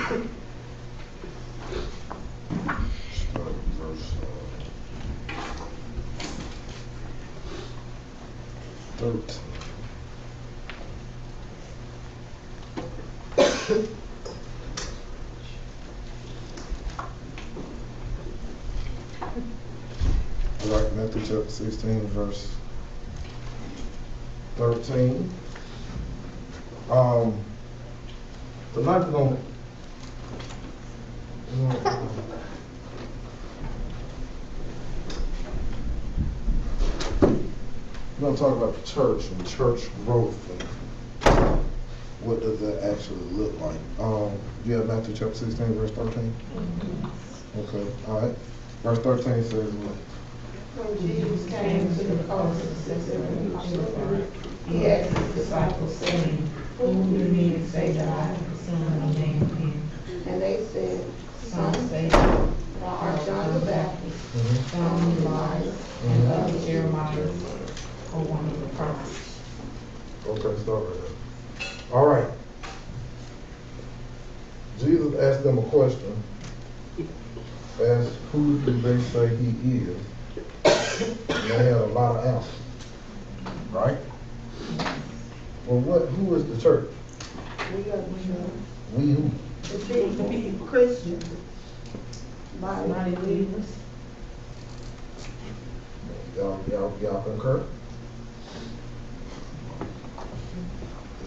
Verse 13. Like Matthew chapter 16, verse 13. Tonight we're going to talk about the church and church growth and what does that actually look like. You have Matthew chapter 16, verse 13? Okay, all right. Verse 13 says what? When Jesus came to the coast of Caesarea, he asked his disciples, saying, Whom do men say that I am the Son of Man am? And they said, Some say, Thou art John the Baptist, some Elias, and others Jeremiah, or one of the prophets. Okay, start right there. All right. Jesus asked them a question. Asked, who do they say he is? And they had a lot of answers. Right? Well, who is the church? We are the church. We who? The people, Christians, body believers. Y'all concur?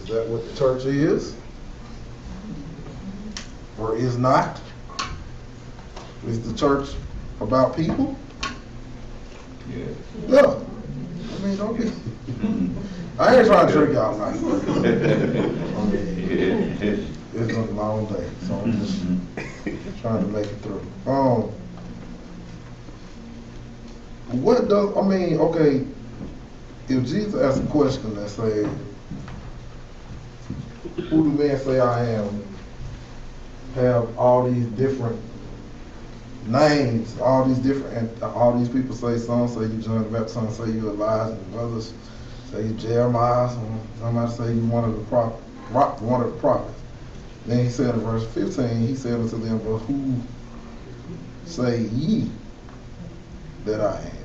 Is that what the church is? Or is not? Is the church about people? Yeah. Yeah. I mean, don't be. I ain't trying to trick y'all now. It's a long day, so I'm just trying to make it through. What does, I mean, okay, if Jesus asked a question that say, who do men say I am? Have all these different names, all these people say, some say you John the Baptist, some say you Elijah, and others say you Jeremiah, somebody say you one of the prophets. Then he said in verse 15, he said unto them, but who say ye that I am?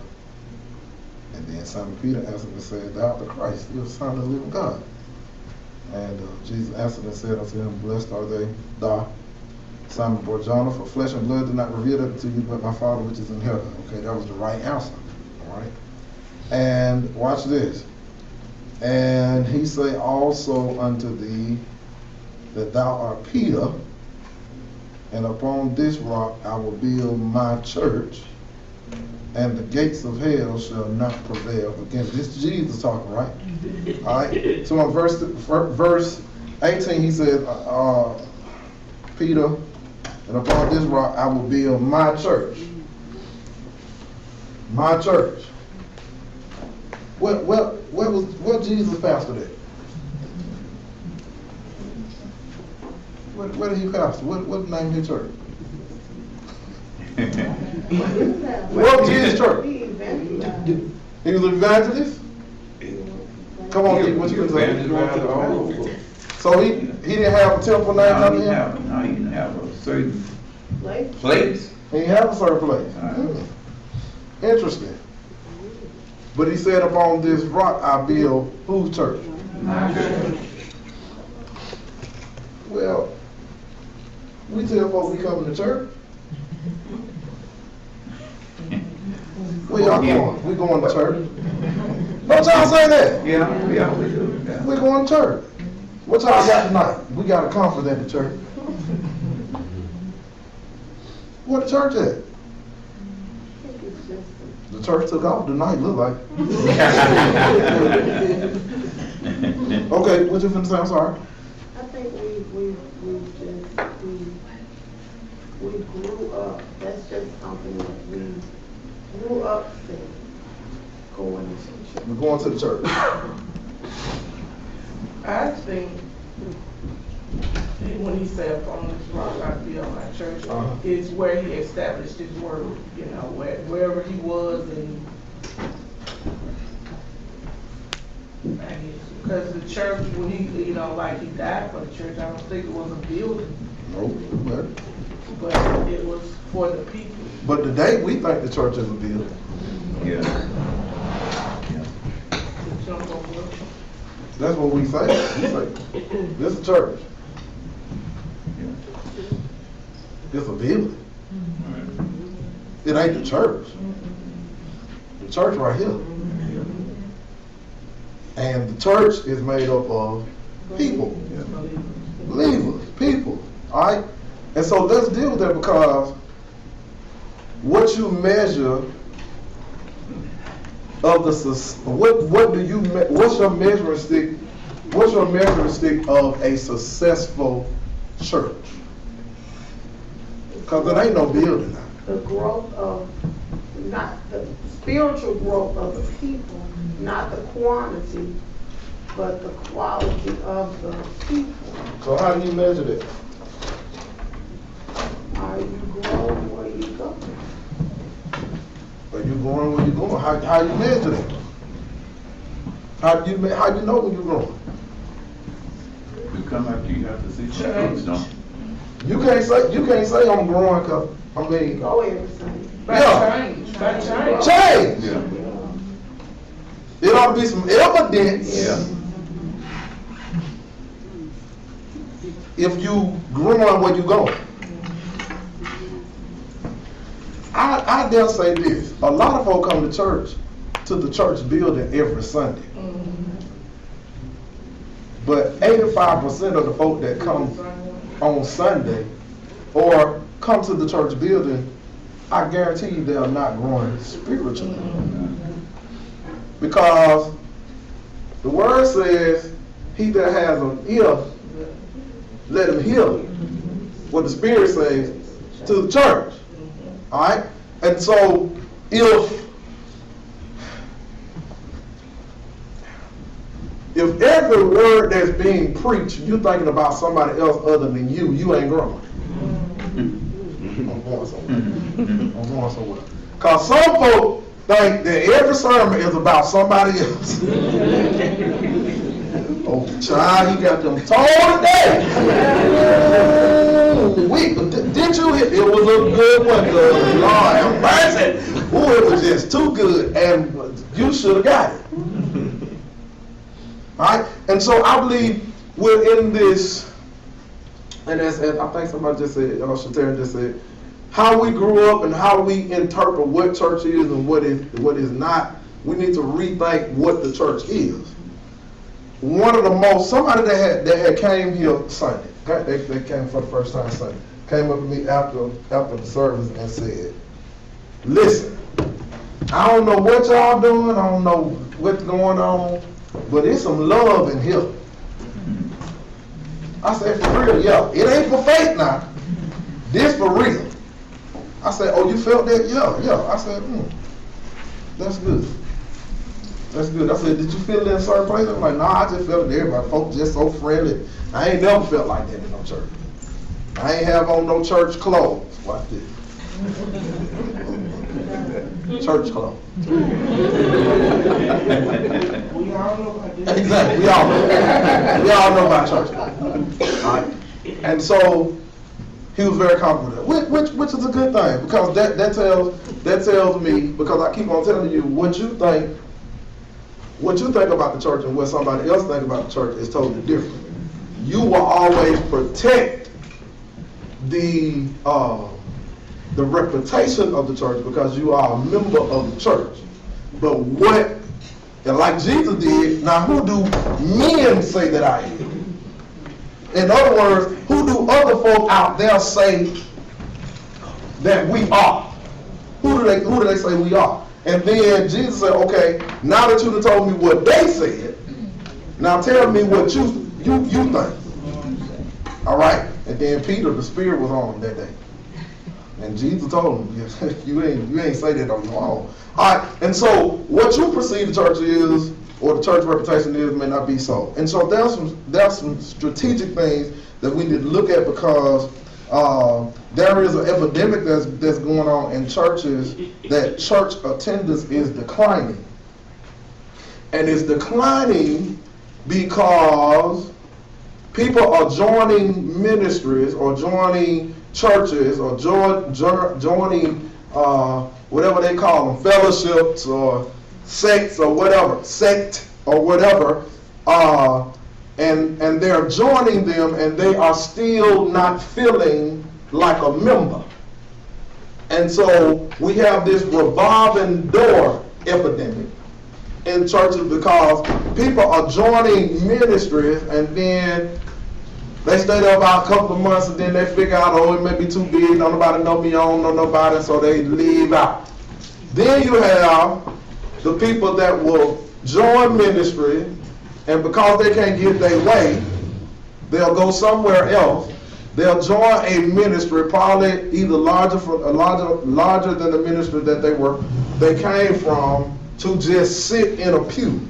And then Simon Peter answered and said, Thou art the Christ, you are the Son of the living God. And Jesus answered and said unto him, Blessed are they, thou, Simon Bar-Jonah, for flesh and blood did not reveal that to you, but my Father which is in heaven. Okay, that was the right answer. All right. And watch this. And he say also unto thee that thou art Peter, and upon this rock I will build my church, and the gates of hell shall not prevail against it. This is Jesus talking, right? All right. So in verse 18, he said, Peter, and upon this rock I will build my church. My church. What Jesus pastored at? Where did he pastor? What name his church? What was Jesus' church? He was an evangelist? Come on, what you say? So he didn't have a temple named after him? No, he didn't have a certain Place. He didn't have a certain place. Interesting. But he said, upon this rock I build whose church? My church. Well, we tell folks we come to church. Where y'all going? We going to church. Don't y'all say that? Yeah, we always do. Yeah. We going to church. What y'all got tonight? We got a conference at the church. Where the church at? The church took off tonight, look like. Okay, what you finna say? I'm sorry. I think we grew up. That's just something that we grew up seeing, going to church. We're going to the church. I think when he said upon this rock I build my church, is where he established his word, you know, wherever he was, and Because the church, when he, like he died for the church, I don't think it was a building, Nope, but it was for the people. but today we think the church is a building. Yeah. Jump over. That's what we say. We say, this is a church. It's a building. It ain't the church. The church right here. And the church is made up of people. Believers, people. Alright? And so let's deal with that, because what you measure of the what's your measuring stick? What's your measuring stick of a successful church? Because it ain't no building now. The growth of, not the spiritual growth of the people, not the quantity, but the quality of the people. So how do you measure that? Are you growing where you go? Are you going where you're going? How you measure that? How you know when you're growing? You come after you have to see some fruits, don't you? You can't say I'm growing, because I mean, Go everything. By change. change. Yeah. It ought to be some evidence. Yeah. If you growing where you going. I dare say this. A lot of folk come to the church building every Sunday. But 85% of the folk that come on Sunday or come to the church building, I guarantee you they are not growing spiritually. Because the word says, he that has an ear, let him hear what the Spirit says to the church. Alright? And so, if every word that's being preached, you're thinking about somebody else other than you, you ain't growing. I'm going somewhere. Because some folk think that every sermon is about somebody else. Oh, child, he got them told today. Did you hit? It was a good one, Lord have mercy. Ooh, it was just too good, and you should have got it. All right, and so I believe we're in this, and as I think somebody just said, Shatarian just said, how we grew up and how we interpret what church is and what is not. We need to rethink what the church is. One of the most, somebody that had came here Sunday, they came for the first time Sunday, came up to me after the service and said, listen, I don't know what y'all doing, I don't know what's going on, but it's some love in here. I said, for real, yeah. It ain't for fake now. This for real. I said, oh, you felt that? Yeah. I said, that's good. That's good. I said, did you feel it in certain places? I'm like, nah, I just felt it. Everybody, folks just so friendly. I ain't never felt like that in no church. I ain't have on no church clothes. Watch this. Church clothes. We all know about this. Exactly. We all know about church clothes. All right. And so he was very comfortable with that, which is a good thing, because that tells me, because I keep on telling you what you think about the church and what somebody else think about the church is totally different. You will always protect the reputation of the church because you are a member of the church. But and like Jesus did, now who do men say that I am? In other words, who do other folk out there say that we are? Who do they say we are? And then Jesus said, okay, now that you've told me what they said, now tell me what you think. All right? And then Peter, the Spirit was on him that day. And Jesus told him, you ain't say that on your own. All right, and so what you perceive the church is, or the church reputation is, may not be so. And so there's some strategic things that we need to look at, because there is an epidemic that's going on in churches, that church attendance is declining. And it's declining because people are joining ministries or joining churches or joining whatever they call them, fellowships or sects or whatever, and they're joining them and they are still not feeling like a member. And so we have this revolving door epidemic in churches because people are joining ministries and then they stay there about a couple of months and then they figure out, oh, it may be too big, don't nobody know me, I don't know nobody, so they leave out. Then you have the people that will join ministry, and because they can't get their way, they'll go somewhere else. They'll join a ministry, probably either larger than the ministry that they came from, to just sit in a pew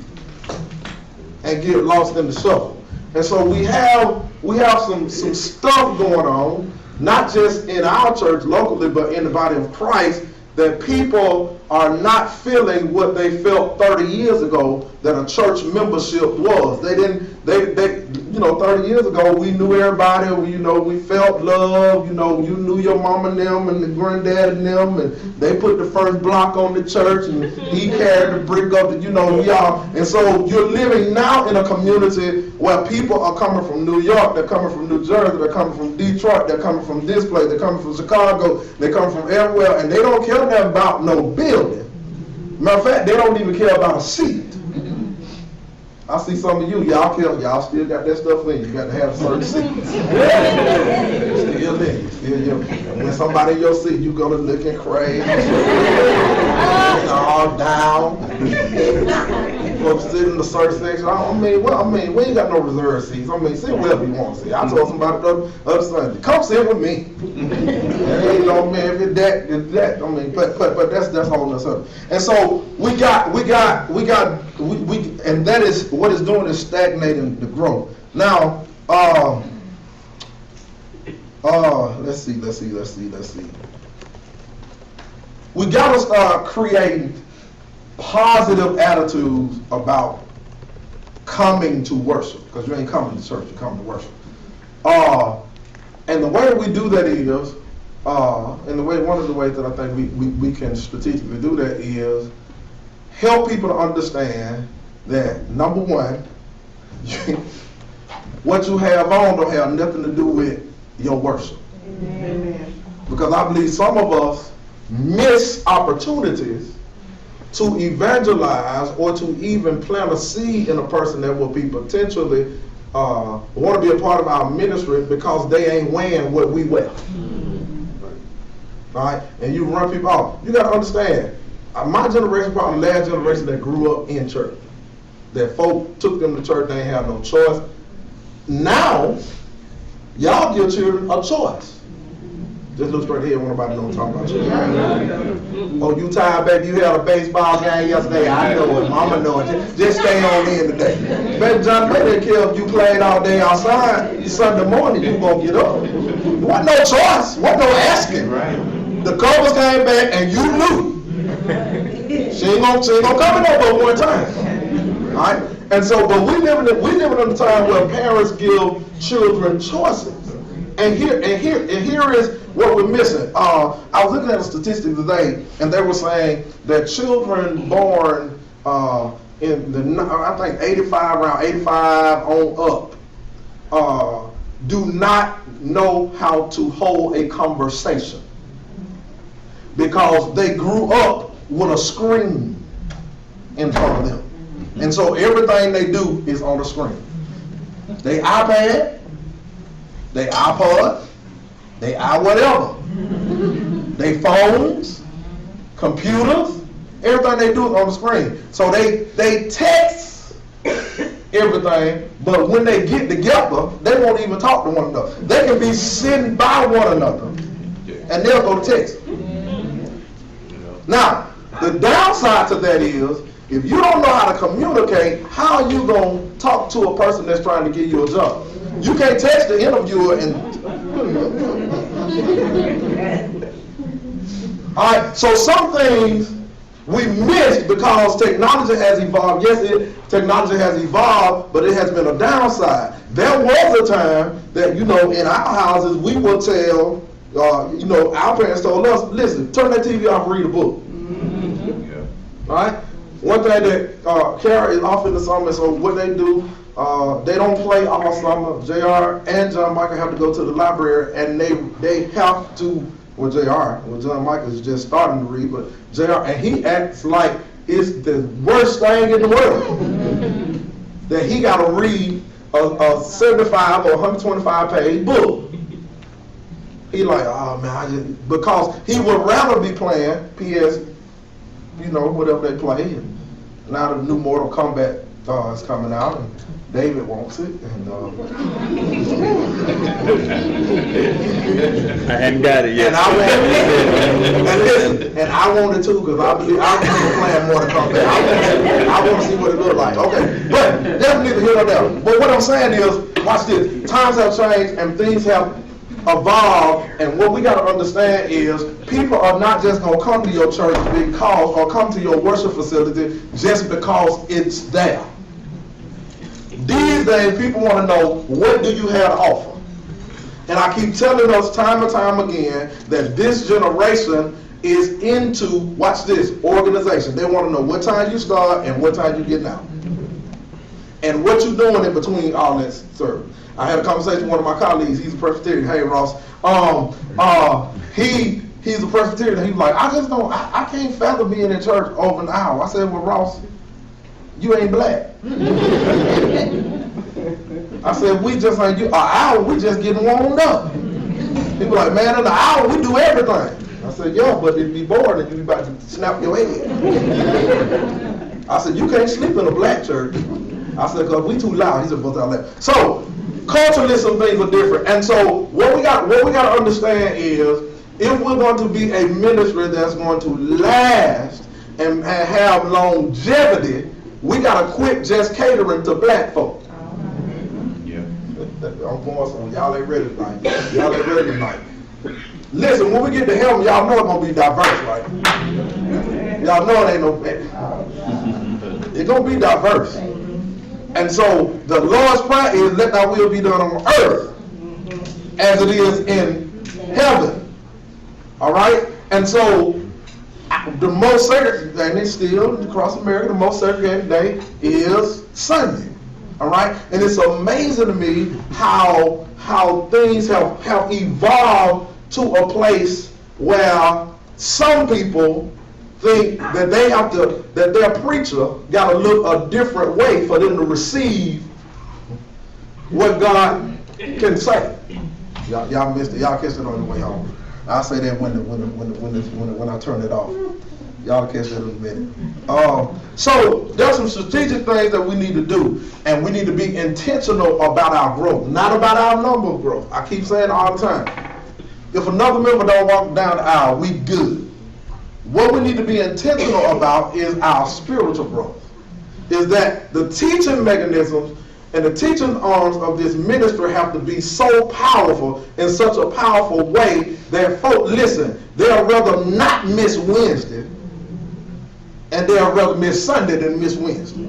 and get lost in the shuffle. And so we have some stuff going on, not just in our church locally, but in the body of Christ, that people are not feeling what they felt 30 years ago that a church membership was. They 30 years ago, we knew everybody, we felt love, you knew your mama and them and the granddad and them, and they put the first block on the church, and he carried the brick up, we all. And so you're living now in a community where people are coming from New York, they're coming from New Jersey, they're coming from Detroit, they're coming from this place, they're coming from Chicago, they're coming from everywhere, and they don't care nothing about no building. Matter of fact, they don't even care about a seat. I see some of y'all still got that stuff in you. You got to have a certain seat. Still in. And when somebody in your seat, you go to looking crazy. All down. Folks sitting in the certain section. We ain't got no reserve seats. Sit wherever you want to sit. I told somebody the other Sunday, come sit with me. If it's that, it's that. But that's all that's up. And so we got, and that is what it's doing is stagnating the growth. Now, let's see. We got to start creating positive attitudes about coming to worship, because you ain't coming to church, you're coming to worship. And the way we do that is, one of the ways that I think we can strategically do that is help people to understand that, number one, what you have on don't have nothing to do with your worship. Amen. Because I believe some of us miss opportunities to evangelize or to even plant a seed in a person that will be potentially want to be a part of our ministry because they ain't wearing what we wear. Right? And you run people off. You got to understand, my generation, probably the last generation that grew up in church, that folk took them to church, they ain't have no choice. Now, y'all give children a choice. Just look straight ahead when nobody knows what I'm talking about. Oh, you tired, baby? You had a baseball game yesterday. I know it. Mama know it. Just stay on in today. Baby John, they didn't care if you played all day outside. Sunday morning, you gonna get up. Wasn't no choice. Wasn't no asking. The covers came back and you knew. She ain't gonna come in over one time. All right? And so, but we living in a time where parents give children choices. And here is what we're missing. I was looking at a statistic today, and they were saying that children born in the, I think 85, around 85 on up, do not know how to hold a conversation because they grew up with a screen in front of them. And so everything they do is on the screen. They iPad, they iPod, they whatever. They phones, computers, everything they do is on the screen. So they text everything, but when they get together, they won't even talk to one another. They can be sitting by one another, and they'll go text. Now, the downside to that is, if you don't know how to communicate, how are you going to talk to a person that's trying to get you a job? You can't text the interviewer and... All right, so some things We missed because technology has evolved. Yes, technology has evolved, but it has been a downside. There was a time that, in our houses, we would tell, our parents told us, listen, turn that TV off and read a book. All right? One thing that Kara is off in the summer, so what they do, they don't play all summer. JR and John Michael have to go to the library, and they have to, John Michael is just starting to read, but JR, and he acts like it's the worst thing in the world. That he got to read a 75 or 125 page book. He like, oh man, because he would rather be playing PS, whatever they play. And now the new Mortal Kombat is coming out, and David wants it. And I hadn't got it yet. And I want it too, because I remember playing Mortal Kombat. I want to see what it looked like. Okay, but definitely here or there. But what I'm saying is, watch this. Times have changed and things have evolved, and what we got to understand is people are not just going to come to your church because, or come to your worship facility just because it's there. These days, people want to know, what do you have to offer? And I keep telling us time and time again that this generation is into, watch this, organization. They want to know what time you start and what time you get out. And what you're doing in between all that service. I had a conversation with one of my colleagues. He's a Presbyterian. Hey, Ross. He's a Presbyterian. He was like, I can't fathom being in church over an hour. I said, well, Ross, you ain't black. I said, we just ain't an hour, we just getting warmed up. He was like, man, in an hour, we do everything. I said, yeah, but it'd be bored and you'd be about to snap your head. I said, you can't sleep in a black church. I said, because we too loud. He said, both out loud. So, culturally, some things are different. And so, what we got to understand is, if we're going to be a ministry that's going to last and have longevity, we got to quit just catering to black folk. Yeah. I'm going somewhere. Y'all ain't ready tonight. Y'all ain't ready tonight. Listen, when we get to heaven, y'all know it's going to be diverse, right? Y'all know it ain't no... It's going to be diverse. And so the Lord's Prayer is, let thy will be done on earth as it is in heaven. All right? And so the most segregated, and it's still across America, the most segregated day is Sunday. All right? And it's amazing to me how things have evolved to a place where some people think that that their preacher got to look a different way for them to receive what God can say. Y'all missed it. Y'all catch it on the way home. I'll say that when I turn it off. Y'all catch that in a minute. So there's some strategic things that we need to do, and we need to be intentional about our growth, not about our number of growth. I keep saying it all the time. If another member don't walk down the aisle, we good. What we need to be intentional about is our spiritual growth. Is that the teaching mechanisms and the teaching arms of this ministry have to be so powerful in such a powerful way that folk, listen, they'll rather not miss Wednesday and they'll rather miss Sunday than miss Wednesday.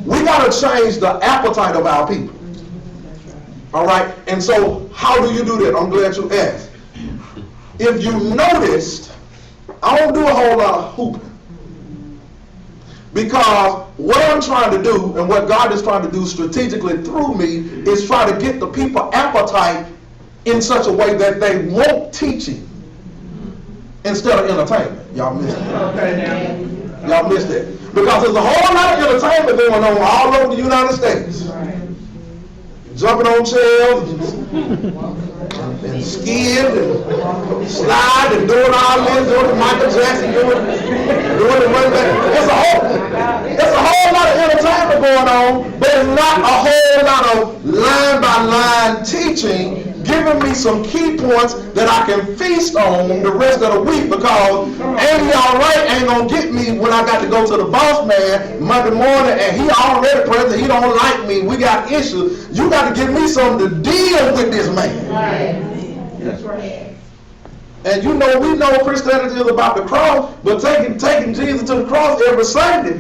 We got to change the appetite of our people. All right? And so how do you do that? I'm glad you asked. If you noticed, I don't do a whole lot of hooping. Because what I'm trying to do and what God is trying to do strategically through me is try to get the people appetite in such a way that they want teaching instead of entertainment. Y'all missed it. Y'all missed it. Because there's a whole lot of entertainment going on all over the United States. Jumping on chairs and skiing and sliding and doing all this, doing the Michael Jackson, doing the run back. It's a whole lot of entertainment going on, but it's not a whole lot of line by line teaching, giving me some key points that I can feast on the rest of the week, because ain't all right ain't gonna get me when I got to go to the boss man Monday morning and he already present, he don't like me, we got issues. You got to give me something to deal with this man. Right. That's right. And you know, we know Christianity is about the cross, but taking Jesus to the cross every Sunday.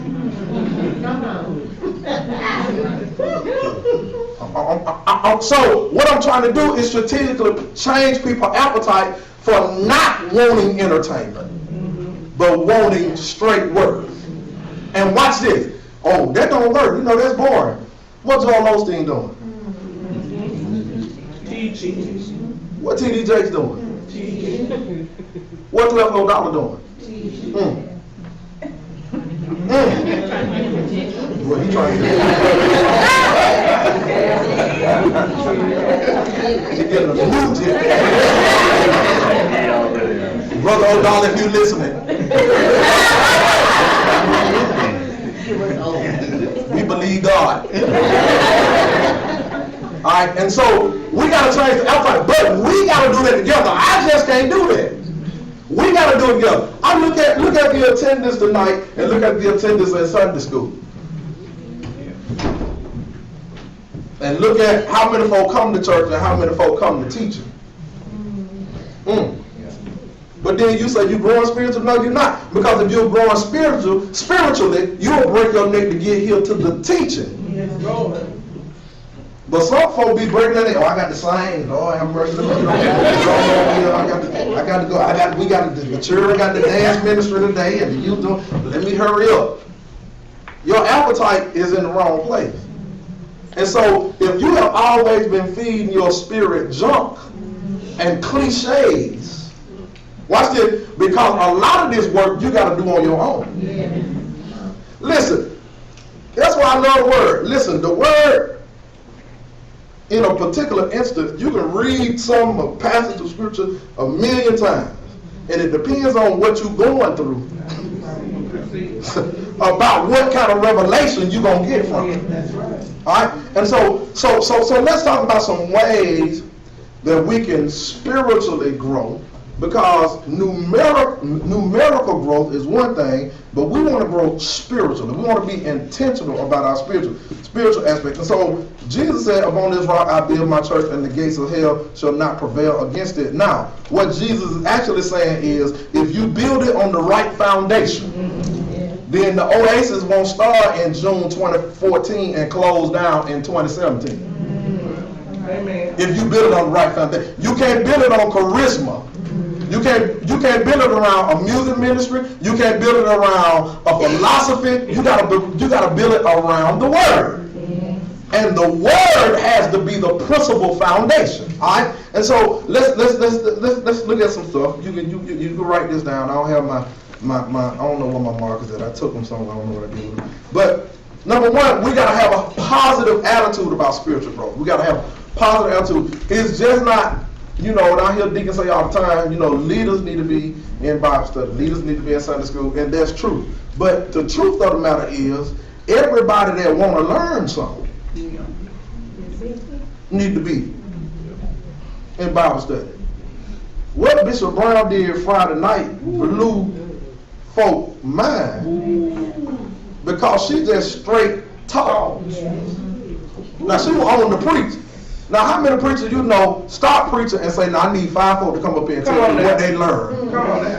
So what I'm trying to do is strategically change people's appetite for not wanting entertainment, but wanting straight word. And watch this. Oh, that don't work. You know, that's boring. What's Joel Osteen doing? Teaching. What TD Jakes doing? Teaching. What's Left No Dollar doing? What he trying to do? He getting a new tip. Brother O'Donnell, if you listening. We believe God. All right, and so we got to change the appetite, but we got to do that together. I just can't do that. We got to do it together. I look at the attendance tonight and look at the attendance at Sunday school. And look at how many folk come to church and how many folk come to teaching. But then you say you're growing spiritual. No, you're not. Because if you're growing spiritually, you'll break your neck to get here to the teaching. Yes, Lord. But some folk be breaking their neck. Oh, I got to sing. Lord have mercy. The children got the dance ministry today, and the youth doing. Let me hurry up. Your appetite is in the wrong place. And so, if you have always been feeding your spirit junk and cliches, watch this, because a lot of this work you got to do on your own. Yeah. Listen, that's why I love the word. Listen, the word, in a particular instance, you can read some passage of scripture 1,000,000 times, and it depends on what you're going through about what kind of revelation you're going to get from it. That's right. All right? And so let's talk about some ways that we can spiritually grow, because numerical growth is one thing, but we want to grow spiritually. We want to be intentional about our spiritual aspect. And so Jesus said, upon this rock I build my church, and the gates of hell shall not prevail against it. Now, what Jesus is actually saying is, if you build it on the right foundation, then the Oasis won't start in June 2014 and close down in 2017. Amen. If you build it on the right foundation. You can't build it on charisma. You can't build it around a music ministry. You can't build it around a philosophy. You gotta build it around the word. And the word has to be the principal foundation. All right. And so let's look at some stuff. You can write this down. I don't have my I don't know where my markers at. I took them somewhere. I don't know what I did with them. But number one, we gotta have a positive attitude about spiritual growth. We gotta have a positive attitude. It's just not. You know, and I hear deacons say all the time, you know, leaders need to be in Bible study. Leaders need to be in Sunday school, and that's true. But the truth of the matter is, everybody that want to learn something need to be in Bible study. What Bishop Brown did Friday night blew folk mind, because she just straight talked. Now, she was on the preach. Now, how many preachers you know start preaching and say, "Now I need 5 folk to come up here and tell me what they learned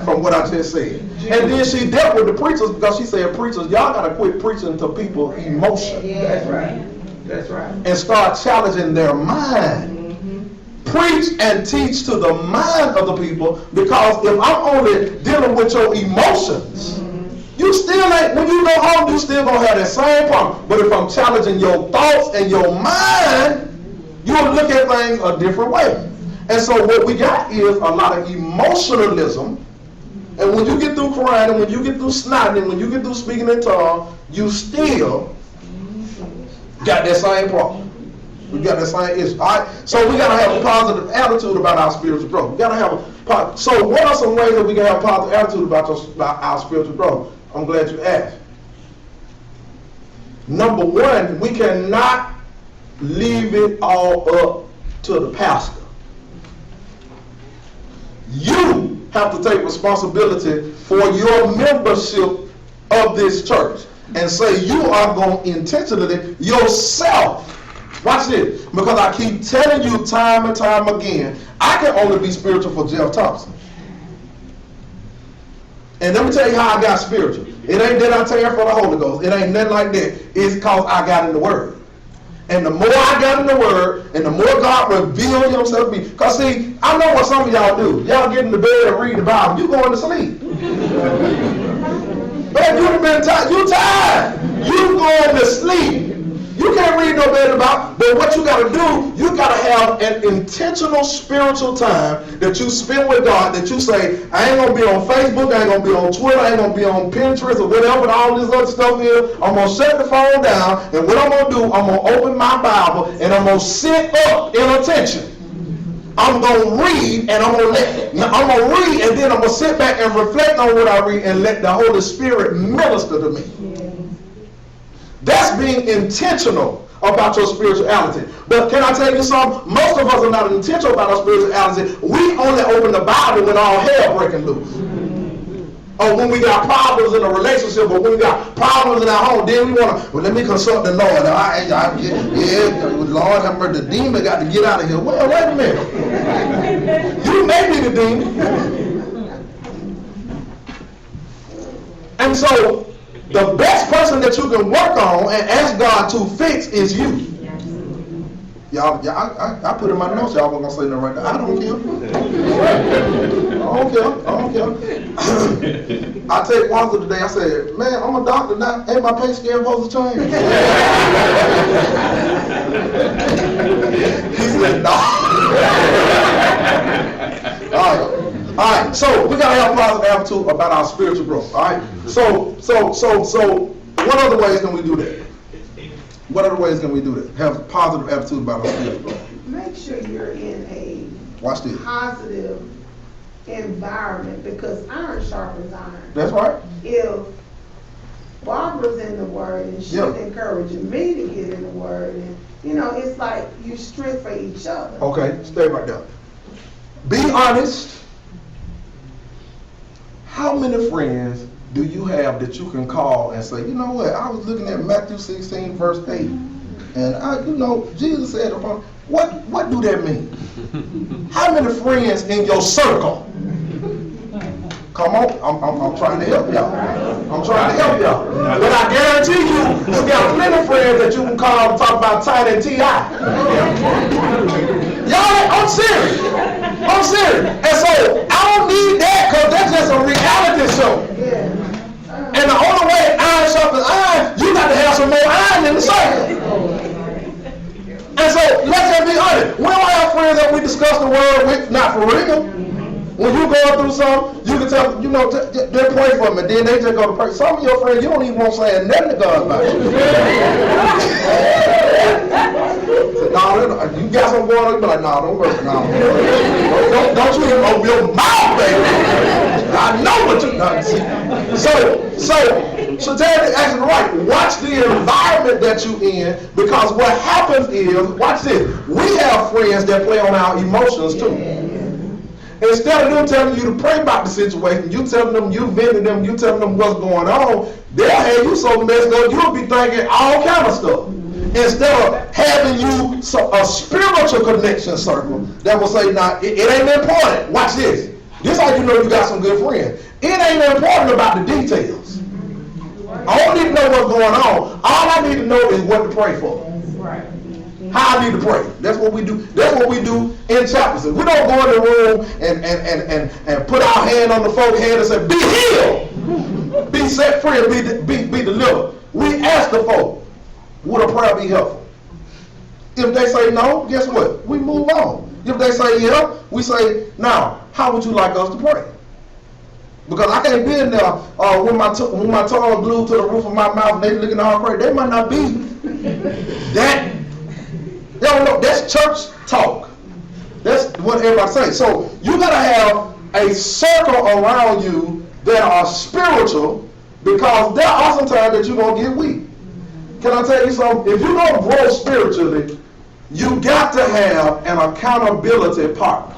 from what I just said." And then she dealt with the preachers, because she said, "Preachers, y'all gotta quit preaching to people emotion." That's right. That's right. And start challenging their mind. Preach and teach to the mind of the people, because if I'm only dealing with your emotions, you still ain't, when you go home, you still gonna have that same problem. But if I'm challenging your thoughts and your mind, you'll look at things a different way. And so what we got is a lot of emotionalism. And when you get through crying, and when you get through snotting, and when you get through speaking in tongues, you still got that same problem. We got that same issue. All right? So we got to have a positive attitude about our spiritual growth. We got to have so what are some ways that we can have a positive attitude about our spiritual growth? I'm glad you asked. Number one, we cannot leave it all up to the pastor. You have to take responsibility for your membership of this church and say you are going to intentionally yourself. Watch this, because I keep telling you time and time again, I can only be spiritual for Jeff Thompson. And let me tell you how I got spiritual. It ain't that I tear for the Holy Ghost. It ain't nothing like that. It's because I got in the Word. And the more I got in the Word, and the more God revealed himself to me. Because see, I know what some of y'all do. Y'all get in the bed and read the Bible. You going to sleep. Man, you've been tired. You tired. You going to sleep. You can't read no better about, but what you got to do, you got to have an intentional spiritual time that you spend with God, that you say, I ain't going to be on Facebook, I ain't going to be on Twitter, I ain't going to be on Pinterest or whatever all this other stuff is. I'm going to shut the phone down, and what I'm going to do, I'm going to open my Bible, and I'm going to sit up in attention. I'm going to read, and I'm going to read, and then I'm going to sit back and reflect on what I read and let the Holy Spirit minister to me. That's being intentional about your spirituality. But can I tell you something? Most of us are not intentional about our spirituality. We only open the Bible when all hell breaking loose. Or when we got problems in a relationship, or when we got problems in our home, then we want to, well, let me consult the Lord. Lord have mercy, the demon got to get out of here. Well, wait a minute. You may be the demon. And so, the best person that you can work on and ask God to fix is you. Y'all, I put in my notes, y'all weren't going to say nothing right now. I don't care. I take Walter today, I said, man, I'm a doctor now. Ain't my pay scale supposed to change? He said, no. All right, so we got to have a positive attitude about our spiritual growth, all right? So what other ways can we do that? What other ways can we do that? Have a positive attitude about our spiritual growth. Make sure you're in a positive environment, because iron sharpens iron. That's right. If Barbara's in the Word and she's encouraging me to get in the Word, and it's like you strength for each other. Okay, stay right there. Be honest. How many friends do you have that you can call and say, you know what, I was looking at Matthew 16, verse 8, and Jesus said, what do that mean? How many friends in your circle? Come on, I'm trying to help y'all. But I guarantee you got plenty of friends that you can call and talk about Tiny and T.I. Y'all, I'm serious. And so I don't need that, because that's just a reality show. And the only way iron sharpens iron, you got to have some more iron in the circle. And so let's just be honest. We don't have friends that we discuss the word with, not for real. When you going through something, you can tell, they pray for me, then they just go to pray. Some of your friends, you don't even want to say nothing to God about you. No, you got some going on, you be like, no, don't work, no. Don't you even open your mouth, baby. I know what you're done. So tell me actually right, watch the environment that you in, because what happens is, watch this, we have friends that play on our emotions too. Instead of them telling you to pray about the situation, you telling them, you venting them, you telling them what's going on, they'll have you so messed up, you'll be thinking all kind of stuff. Instead of having you a spiritual connection circle that will say, nah, it ain't important. Watch this. This is how you know you got some good friends. It ain't important about the details. I don't need to know what's going on. All I need to know is what to pray for. How I need to pray. That's what we do. That's what we do in chapels. We don't go in the room and put our hand on the folks' head and say, be healed, be set free, and be delivered. We ask the folk, would a prayer be helpful? If they say no, guess what? We move on. If they say yeah, we say, now, how would you like us to pray? Because I can't be in there with my tongue glued to the roof of my mouth and they looking all crazy. They might not be that. They don't know. That's church talk. That's what everybody says. So you gotta have a circle around you that are spiritual, because there are some times that you're gonna get weak. Can I tell you something? If you're gonna grow spiritually, you got to have an accountability partner.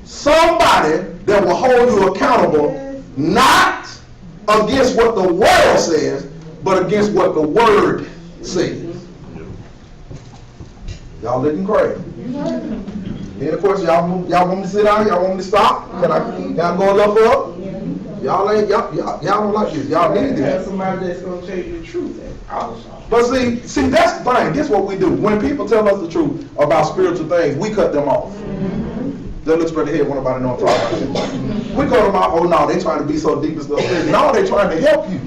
Somebody that will hold you accountable, not against what the world says, but against what the word says. Y'all looking crazy. Any questions? Y'all want me to sit down? Y'all want me to stop? Can I go a little up? Y'all don't like this. Y'all need Have this. somebody that's gonna tell you the truth also. But see, that's the thing. This is what we do. When people tell us the truth about spiritual things, we cut them off. They look straight ahead, want nobody know what I'm talking about. We cut them off. Oh no, they trying to be so deep and stuff. No, they trying to help you.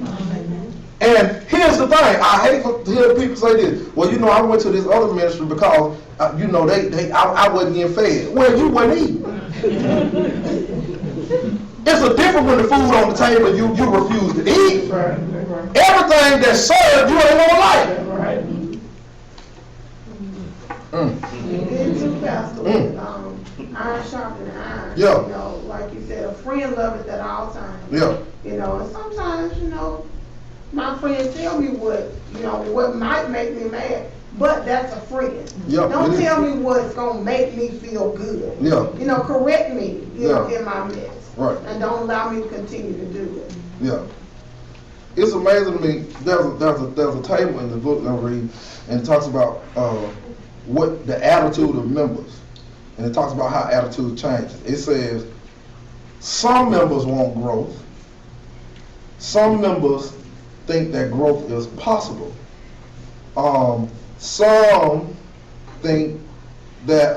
And here's the thing. I hate to hear people say this. Well, you know, I went to this other ministry because you know I wasn't getting fed. Well, you wasn't eating. It's a difference when the food on the table you refuse to eat. Right. Everything that's served, you ain't gonna like. Right. Then too, Pastor, iron sharpening iron. Yeah. You know, like you said, a friend loves it at all times. Yeah. You know, and sometimes, you know, my friends tell me what might make me mad, but that's a friend. Yeah, Don't it is. tell me what's gonna make me feel good. Yeah. You know, correct me, Yeah. in my mess. Right. And don't allow me to continue to do it. Yeah. It's amazing to me. There's a table in the book I read, and it talks about what the attitude of members, and it talks about how attitude changes. It says some members want growth. Some members think that growth is possible. Some think that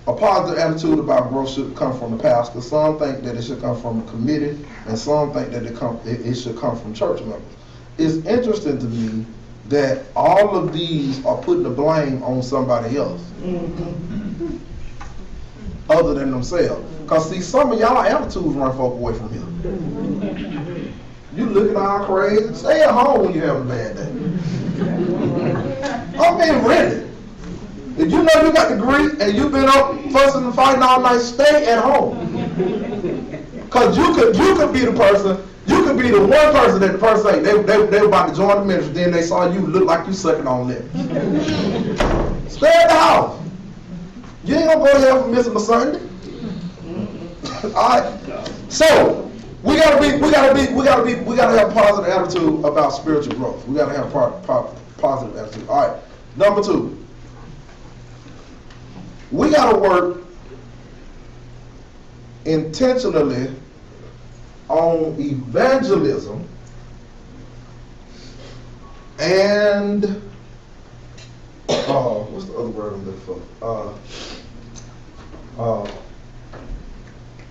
a positive attitude about growth should come from the pastor. Some think that it should come from the committee, and some think that it should come from church members. It's interesting to me that all of these are putting the blame on somebody else other than themselves. Because see, some of y'all attitudes run folk away from here. You looking all crazy. Stay at home when you have a bad day. I'm being ready. If you know you got the grief and you've been up fussing and fighting all night, stay at home. Because you could be the person, you could be the one person that the person say they were about to join the ministry, then they saw you look like you sucking on lips. Stay at the house. You ain't gonna go to hell for missing a Sunday. Alright. So we gotta have positive attitude about spiritual growth. We gotta have positive attitude. Alright. Number 2. We got to work intentionally on evangelism and what's the other word I'm looking for?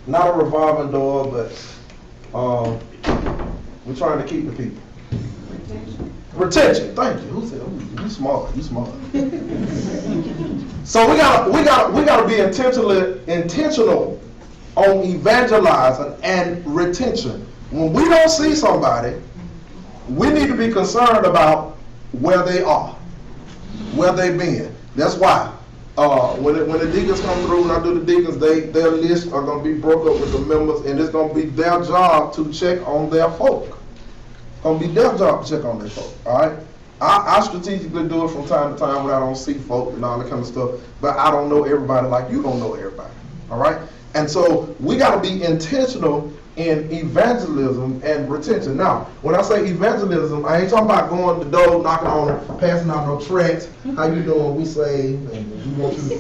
Not a revolving door, but we're trying to keep the people. Retention. Thank you. Who said? Ooh, you smart. You smart. So we gotta be intentional on evangelizing and retention. When we don't see somebody, we need to be concerned about where they are, where they've been. That's why when the deacons come through, when I do the deacons, their lists are gonna be broke up with the members, and it's gonna be their job to check on their folk. Gonna be their job to check on their folk, all right? I strategically do it from time to time when I don't see folk and all that kind of stuff, but I don't know everybody like you don't know everybody, all right? And so we got to be intentional in evangelism and retention. Now, when I say evangelism, I ain't talking about going to the door, knocking on it, passing out no tracts. How you doing? We say, and we want you.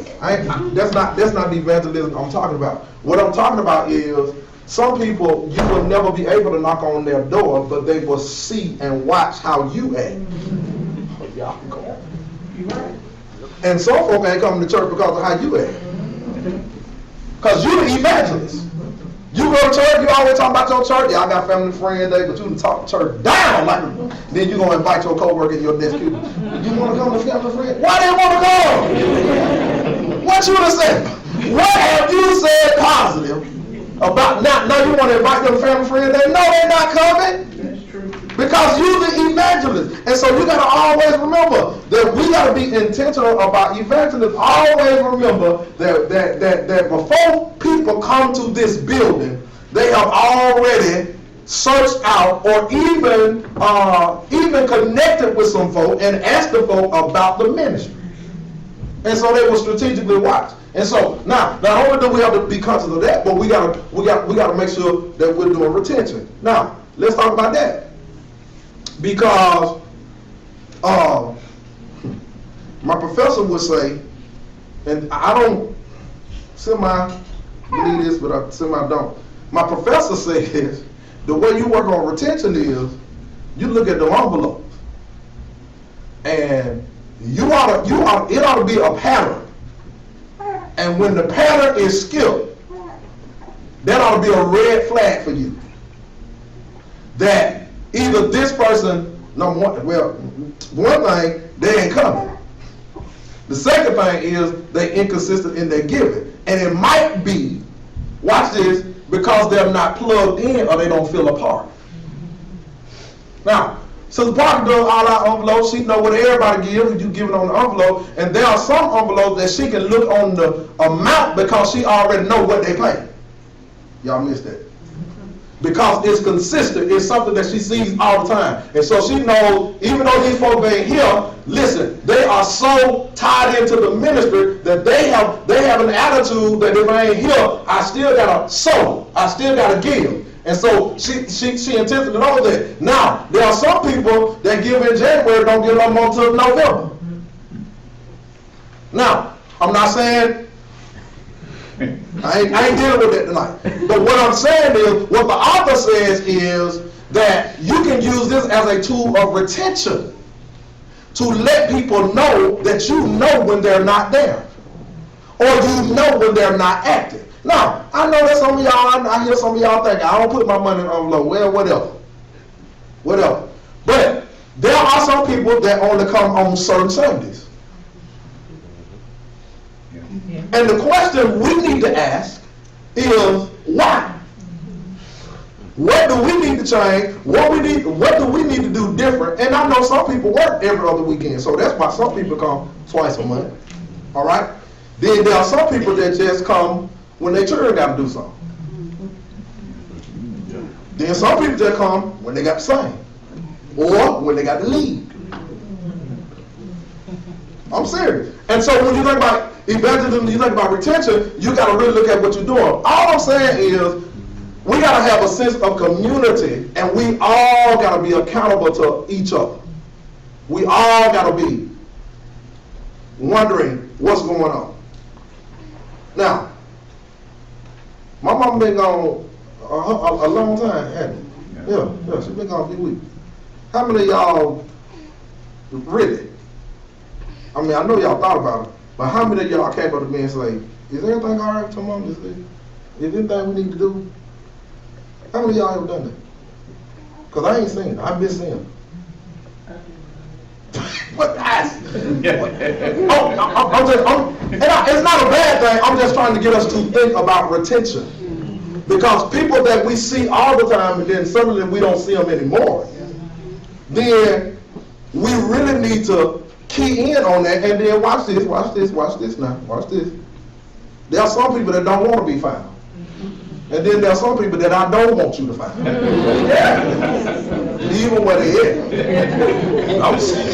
That's not the evangelism I'm talking about. What I'm talking about is some people, you will never be able to knock on their door, but they will see and watch how you act. Oh, y'all can go. You right. And some folk ain't coming to church because of how you act. Because you're the evangelist. You go to church, you always talk about your church. Yeah, I got family friends there, but you can talk the church down. Then you're going to invite your coworker in your next pew. You want to come to family friend? Why they want to come? What you would have said? What have you said positive about now you want to invite them family friends? They know they're not coming. That's true. Because you're the evangelist. And so you got to always remember that we got to be intentional about evangelism. Always remember that before people come to this building, they have already searched out or even connected with some folk and asked the folk about the ministry. And so they will strategically watch. And so now, not only do we have to be conscious of that, but we gotta make sure that we're doing retention. Now, let's talk about that. Because my professor would say, and I don't semi believe this, but I semi don't. my professor says the way you work on retention is you look at the envelopes, and it ought to be a pattern. And when the pattern is skipped, that ought to be a red flag for you. That either this person, one thing, they ain't coming. The second thing is they inconsistent in their giving. And it might be, watch this, because they're not plugged in or they don't feel a part. Now, so the Parker does all our envelopes. She know what everybody gives. You give it on the envelope. And there are some envelopes that she can look on the amount because she already know what they pay. Y'all missed that. Because it's consistent. It's something that she sees all the time. And so she knows, even though these folks ain't here, listen, they are so tied into the ministry that they have an attitude that if I ain't here, I still gotta sow. I still gotta give. And so she intends to know that. Now, there are some people that give in January, don't give no more until November. Now, I'm not saying, I ain't dealing with that tonight. But what I'm saying is, what the author says is that you can use this as a tool of retention to let people know that you know when they're not there. Or you know when they're not active. Now, I know that some of y'all, I hear some of y'all think, I don't put my money in the envelope. Well, whatever. But there are some people that only come on certain Sundays. Yeah. And the question we need to ask is, why? What do we need to change? What do we need to do different? And I know some people work every other weekend, so that's why some people come twice a month. All right? Then there are some people that just come when they children got to do something. Then some people just come when they got to sing. Or when they got to lead. I'm serious. And so when you think about evangelism, you think about retention, you got to really look at what you're doing. All I'm saying is, we got to have a sense of community, and we all got to be accountable to each other. We all got to be wondering what's going on. Now, my mom been gone a long time, hasn't she? Yeah, she been gone a few weeks. How many of y'all really? I mean, I know y'all thought about it, but how many of y'all came up to me and say, is everything all right with your mom this week? Is anything we need to do? How many of y'all have done that? Because I ain't seen it. I've been seeing it. But it's not a bad thing. I'm just trying to get us to think about retention. Because people that we see all the time and then suddenly we don't see them anymore, then we really need to key in on that. And then watch this now. Watch this. There are some people that don't want to be found. And then there are some people that I don't want you to find. Even where they at. I'm just saying.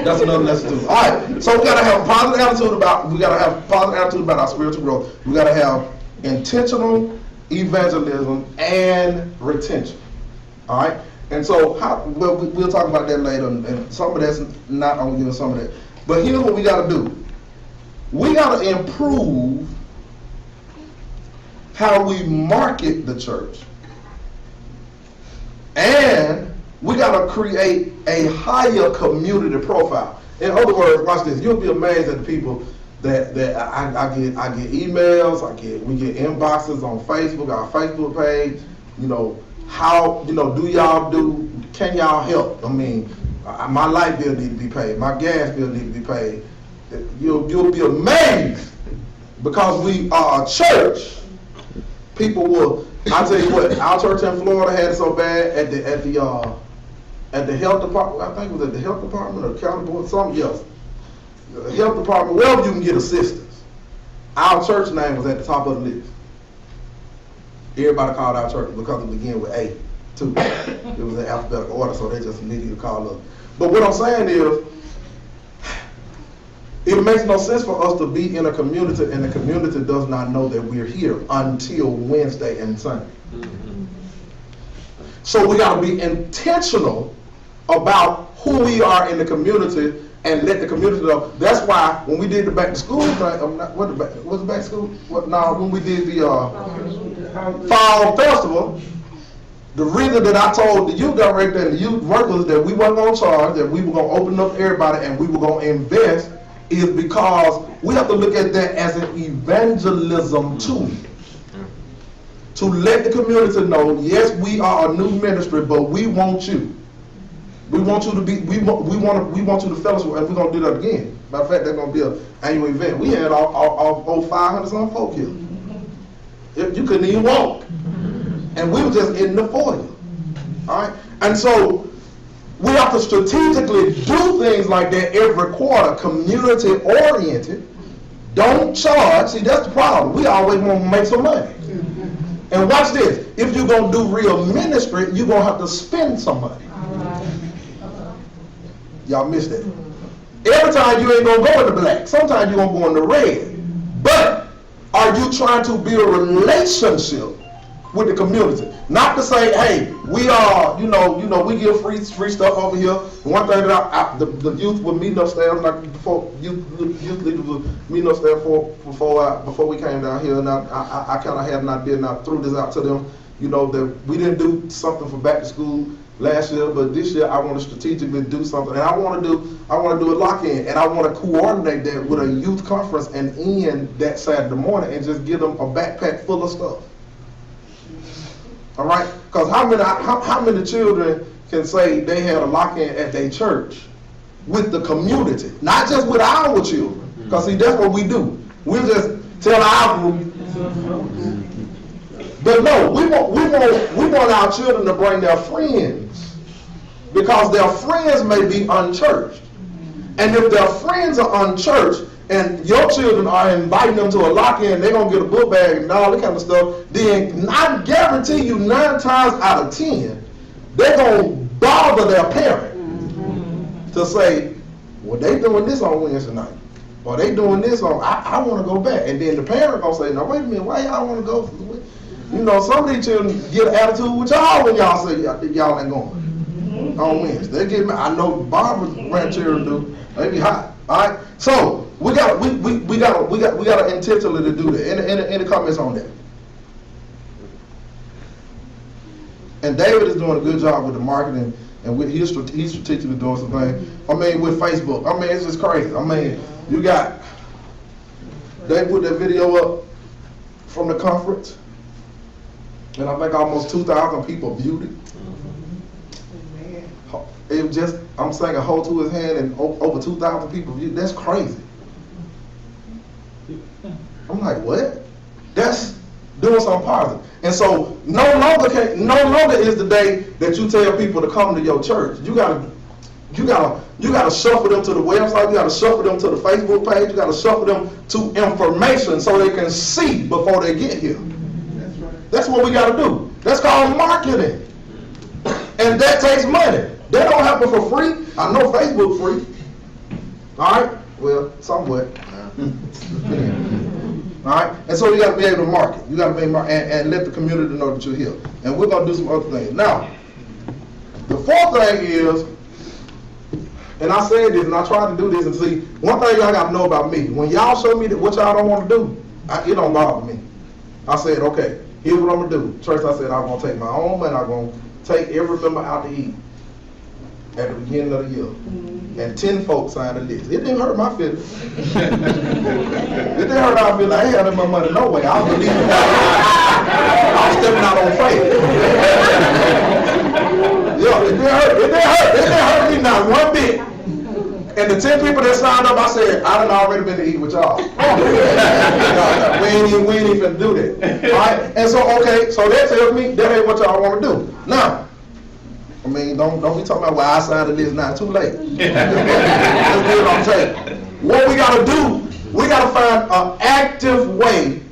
That's another lesson too. All right. So we gotta have a positive attitude about our spiritual growth. We gotta have intentional evangelism and retention. All right. And so we'll talk about that later. And some of that's not only giving some of that. But here's what we got to do. We got to improve how we market the church. And we got to create a higher community profile. In other words, watch this. You'll be amazed at the people that I get emails, we get inboxes on Facebook, our Facebook page. Can y'all help? I mean, my light bill need to be paid. My gas bill need to be paid. You'll be amazed because we are a church. People will. I tell you what, our church in Florida had it so bad at the health department. I think it was at the health department or county board, something else. The health department, wherever you can get assistance. Our church name was at the top of the list. Everybody called our church because it began with A, too. It was in alphabetical order, so they just needed to call us. But what I'm saying is, it makes no sense for us to be in a community and the community does not know that we're here until Wednesday and Sunday. Mm-hmm. So we got to be intentional about who we are in the community and let the community know. That's why when we did the back to school thing, was it back to school? When we did the fall festival, the reason that I told the youth director and the youth workers that we weren't going to charge, that we were going to open up everybody and we were going to invest, is because we have to look at that as an evangelism tool. To let the community know, yes, we are a new ministry, but we want you. We want you to be. We want you to fellowship, and we're gonna do that again. Matter of fact, that's gonna be an annual event. We had all 500 some folk here. You couldn't even walk, and we were just in the foyer. All right, and so we have to strategically do things like that every quarter, community oriented. Don't charge. See, that's the problem. We always want to make some money. And watch this. If you're going to do real ministry, you're going to have to spend some money. Y'all missed that. Every time you ain't going to go in the black. Sometimes you're going to go in the red. But are you trying to build a relationship with the community? Not to say, hey, we are, we give free stuff over here. One thing that the youth were meeting upstairs, like before, youth leaders were meeting upstairs before we came down here, and I kind of had an idea, and I threw this out to them, that we didn't do something for back to school last year, but this year I want to strategically do something, and I want to do a lock-in, and I want to coordinate that with a youth conference and end that Saturday morning and just give them a backpack full of stuff. All right, because how many children can say they had a lock-in at their church with the community, not just with our children? Because see, that's what we do. We just tell our group. But no, we want our children to bring their friends, because their friends may be unchurched, and if their friends are unchurched, and your children are inviting them to a lock-in, they're going to get a book bag and all that kind of stuff, then I guarantee you 9 times out of 10, they're going to bother their parent to say, well, they doing this on Wednesday night, or they doing this on, I want to go back. And then the parent going to say, now wait a minute, why y'all want to go? Some of these children get an attitude with y'all when y'all say y'all ain't going on Wednesday. They get mad. I know Barbara's grandchildren do. They be hot. All right, so we got to intentionally to do that. Any comments on that? And David is doing a good job with the marketing, and he's strategically doing some things. With Facebook, it's just crazy. They put that video up from the conference, and I think almost 2,000 people viewed it. It was just, I'm saying, a hold to his hand, and over 2,000 people viewed. That's crazy. I'm like, what? That's doing something positive. And so no longer is the day that you tell people to come to your church. You gotta shuffle them to the website. You gotta shuffle them to the Facebook page. You gotta shuffle them to information so they can see before they get here. That's right. That's what we gotta do. That's called marketing, and that takes money. That don't happen for free. I know Facebook free. All right. Well, somewhat. All right, and so you got to be able to market. You got to be able to and let the community know that you're here. And we're going to do some other things. Now, the fourth thing is, and I said this, and I tried to do this, and see, one thing y'all got to know about me. When y'all show me what y'all don't want to do, it don't bother me. I said, okay, here's what I'm going to do. Church, I said, I'm going to take my own money. I'm going to take every member out to eat at the beginning of the year. And 10 folks signed a list. It didn't hurt my feelings. It didn't hurt our feelings. I ain't having my money no way. I was believing I was stepping out on faith. Yeah, it didn't hurt me not one bit. And the 10 people that signed up, I said, I done already been to eat with y'all. We ain't even finna do that. All right? And so, okay, so that tells me that ain't what y'all want to do. Now, don't be talking about why I signed the list now. Too late. Let's do it on tape. What we got to do, we got to find an active way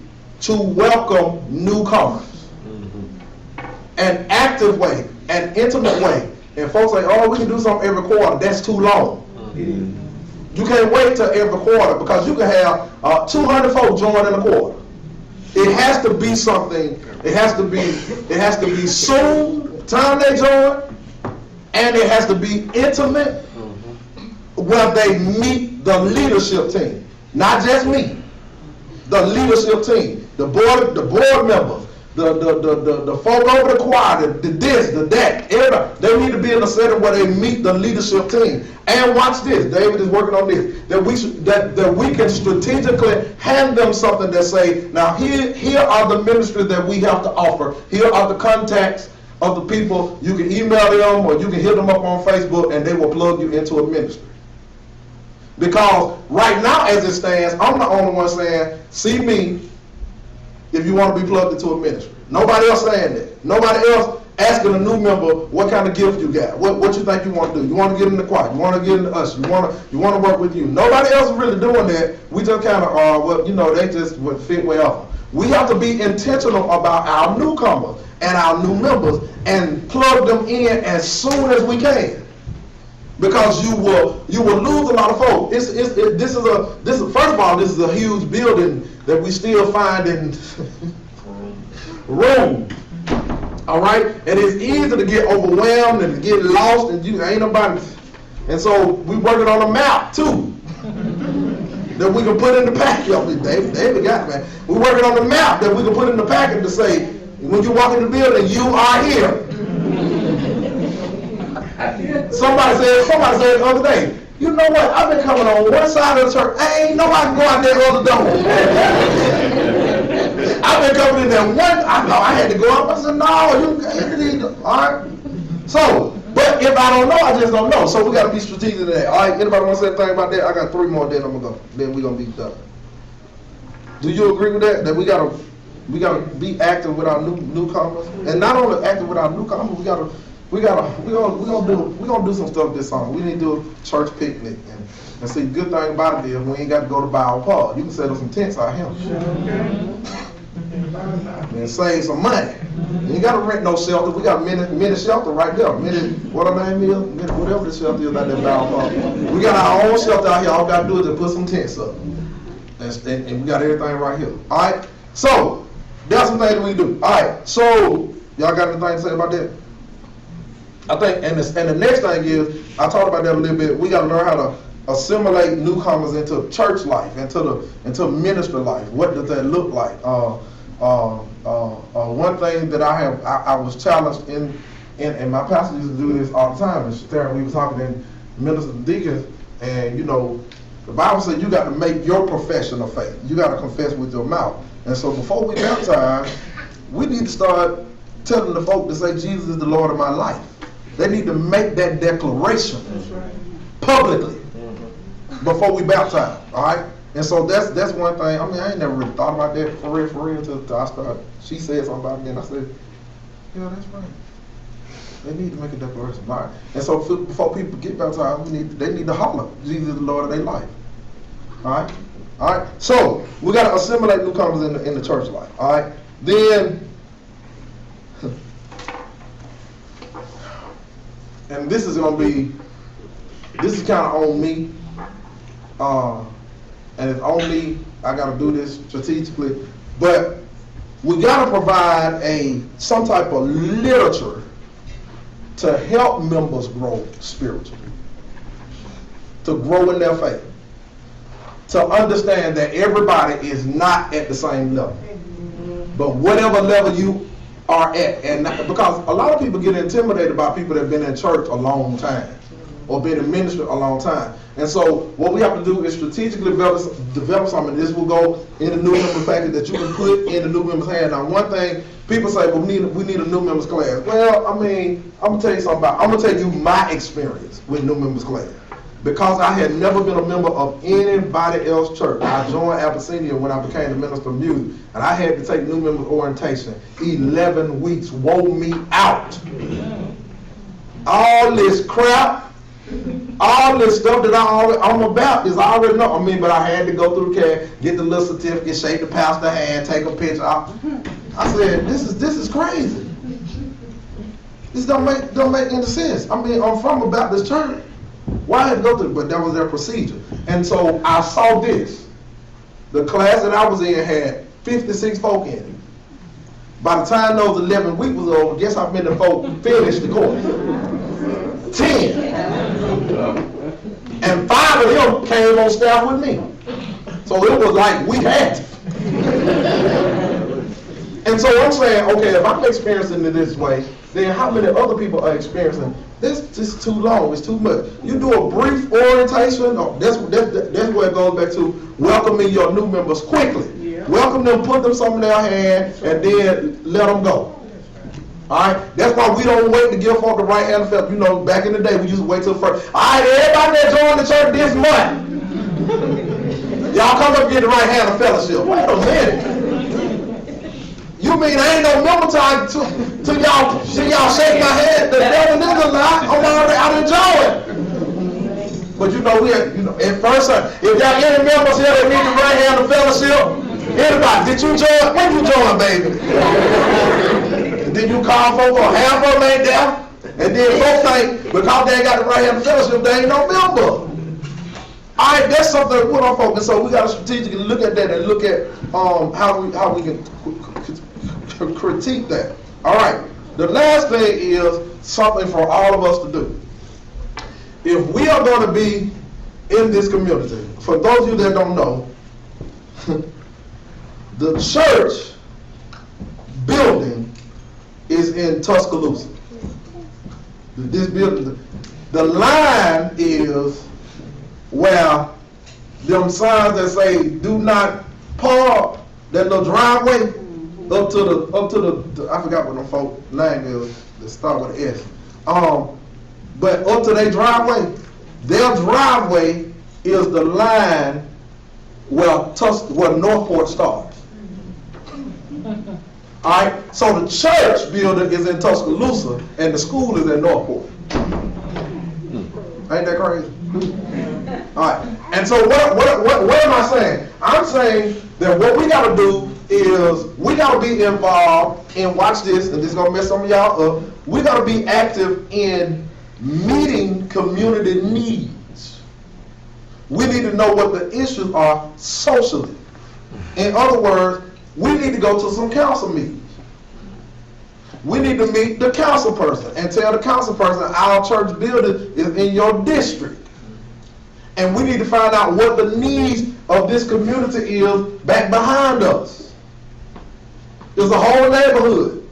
to welcome newcomers. An active way, an intimate way. And folks say, oh, we can do something every quarter. That's too long. You can't wait till every quarter, because you can have 200 folks join in a quarter. It has to be something. It has to be soon, time they join. And it has to be intimate, where they meet the leadership team. Not just me. The leadership team. The board members. The folk over the choir, the this, the that, everybody, they need to be in a setting where they meet the leadership team. And watch this, David is working on this, that we can strategically hand them something that say, now here are the ministries that we have to offer. Here are the contacts of the people. You can email them or you can hit them up on Facebook and they will plug you into a ministry. Because right now as it stands, I'm the only one saying, see me if you want to be plugged into a ministry. Nobody else saying that. Nobody else asking a new member what kind of gift you got. What you think you want to do. You want to get in the choir. You want to get in the usher. You want to work with you. Nobody else is really doing that. We just kind of, they just would fit well. We have to be intentional about our newcomers and our new members and plug them in as soon as we can. Because you will lose a lot of folks. This is first of all, this is a huge building that we still find in Rome. All right, and it's easy to get overwhelmed and to get lost, and you ain't nobody. And so we working on a map too that we can put in the packet. David got it, man. We're working on a map that we can put in the packet to say when you walk in the building, you are here. Somebody said the other day, you know what? I've been coming on one side of the church. I ain't know I can go out there other door. I've been coming in there one. I thought I had to go up. I said, no, you need to. All right. So, but if I don't know, I just don't know. So we got to be strategic in that. All right. Anybody want to say anything about that? I got 3 more. Then I'm gonna go. Then we're gonna be done. Do you agree with that? That we gotta be active with our newcomers, and not only active with our newcomers, we're gonna do some stuff this summer. We need to do a church picnic, and see, the good thing about it is we ain't got to go to Bow Park. You can set up some tents out here. And save some money. You got to rent no shelter. We got mini shelter right there. What our name is? Whatever the shelter is out there, Bow Park. We got our own shelter out here. All we got to do is just put some tents up, and we got everything right here. All right. So that's some things we do. All right. So y'all got anything to say about that? I think, and the next thing is, I talked about that a little bit. We got to learn how to assimilate newcomers into church life, into ministry life. What does that look like? One thing that I was challenged in, and my pastor used to do this all the time. And we were talking in minister and deacons, and the Bible said you got to make your profession of faith. You got to confess with your mouth. And so before we baptize, we need to start telling the folk to say Jesus is the Lord of my life. They need to make that declaration publicly before we baptize. All right. And so that's one thing. I mean, I ain't never really thought about that for real until I started. She said something about me, and I said, yeah, that's right. They need to make a declaration. All right. And so before people get baptized, they need to holler, Jesus is the Lord of their life. All right. All right. So we got to assimilate newcomers in the church life. All right. Then, and this is kind of on me. And it's on me. I got to do this strategically. But we got to provide some type of literature to help members grow spiritually, to grow in their faith, to understand that everybody is not at the same level. But whatever level you are at, and because a lot of people get intimidated by people that have been in church a long time or been in ministry a long time. And so what we have to do is strategically develop something. This will go in the new member package that you can put in the new members' hand. Now, one thing people say, well, we need a new members class. Well, I mean, I'm gonna tell you my experience with new members class. Because I had never been a member of anybody else's church. I joined Abyssinia when I became the minister of music, and I had to take new members orientation. 11 weeks wore me out. All this crap, all this stuff that I'm about is I already know. I mean, but I had to go through the care, get the little certificate, shake the pastor's hand, take a picture. I said, this is crazy. This don't make any sense. I mean, I'm from a Baptist church. Why I had to go through it? But that was their procedure. And so I saw this. The class that I was in had 56 folk in it. By the time those 11 weeks was over, guess how many folk finished the course? 10. And 5 of them came on staff with me. So it was like we had to. And so I'm saying, okay, if I'm experiencing it this way, then how many other people are experiencing this? This is too long, it's too much. You do a brief orientation, that's where it goes back to welcoming your new members quickly. Yeah. Welcome them, put them some in their hand, and then let them go. All right, that's why we don't wait to give folk the right hand of fellowship. You know, back in the day, we used to wait till the first. All right, everybody that joined the church this month, y'all come up and get the right hand of fellowship. Wait a minute. You mean I ain't no member time till y'all shake my hand? The devil is a lie. I'm already out of joy. But you know, at first, if y'all any members here that need the right hand of fellowship, anybody, did you join? When you join, baby? Then you call folks for half of them ain't there, and then folks think because they ain't got the right hand of fellowship, they ain't no member. All right, that's something to put on folks, and so we got to strategically look at that and look at how we can critique that. All right, the last thing is something for all of us to do. If we are going to be in this community, for those of you that don't know, the church building is in Tuscaloosa. This building, the line is where them signs that say "Do not park," that little driveway up to the I forgot what them folk name is. That start with an S. But up to their driveway is the line where Northport starts. All right, so the church building is in Tuscaloosa and the school is in Northport. Ain't that crazy? All right, and so what am I saying? I'm saying that what we got to do is we got to be involved in, watch this, and this is going to mess some of y'all up, we got to be active in meeting community needs. We need to know what the issues are socially. In other words, we need to go to some council meetings. We need to meet the council person and tell the council person our church building is in your district. And we need to find out what the needs of this community is back behind us. There's a whole neighborhood.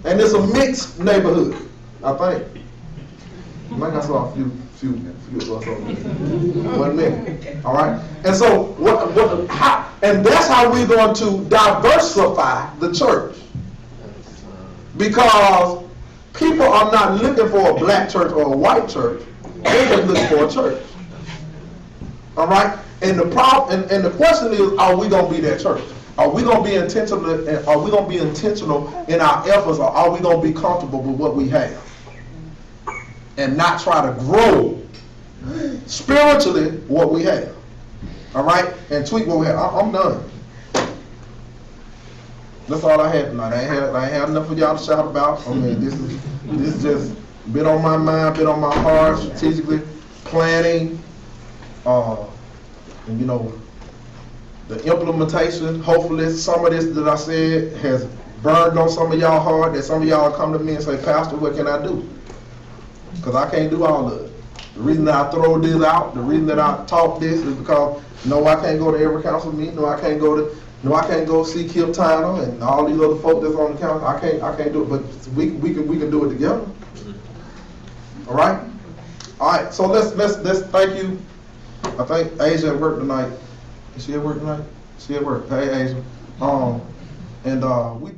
And it's a mixed neighborhood, I think. I might have saw a few of us over there. 1 minute. All right? And so, and that's how we're going to diversify the church. Because people are not looking for a black church or a white church. They're just looking for a church. All right? And the problem, and the question is, are we going to be that church? Are we going to be intentional? Are we going to be intentional in our efforts, or are we going to be comfortable with what we have and not try to grow spiritually what we have? All right, and tweak what we have. I'm done. That's all I had tonight. I ain't had enough for y'all to shout about. I mean, this is just been on my mind, been on my heart, strategically planning, and you know, the implementation. Hopefully some of this that I said has burned on some of y'all heart, that some of y'all come to me and say, Pastor, what can I do? Because I can't do all of it. The reason that I throw this out, the reason that I talk this is because no, I can't go to every council meeting, no, I can't go see Kip Tyner and all these other folks that's on the council. I can't do it, but we can do it together. All right? All right, so let's thank you. I think Asia at work tonight. Is she at work tonight? She at work. Hey, Asia. We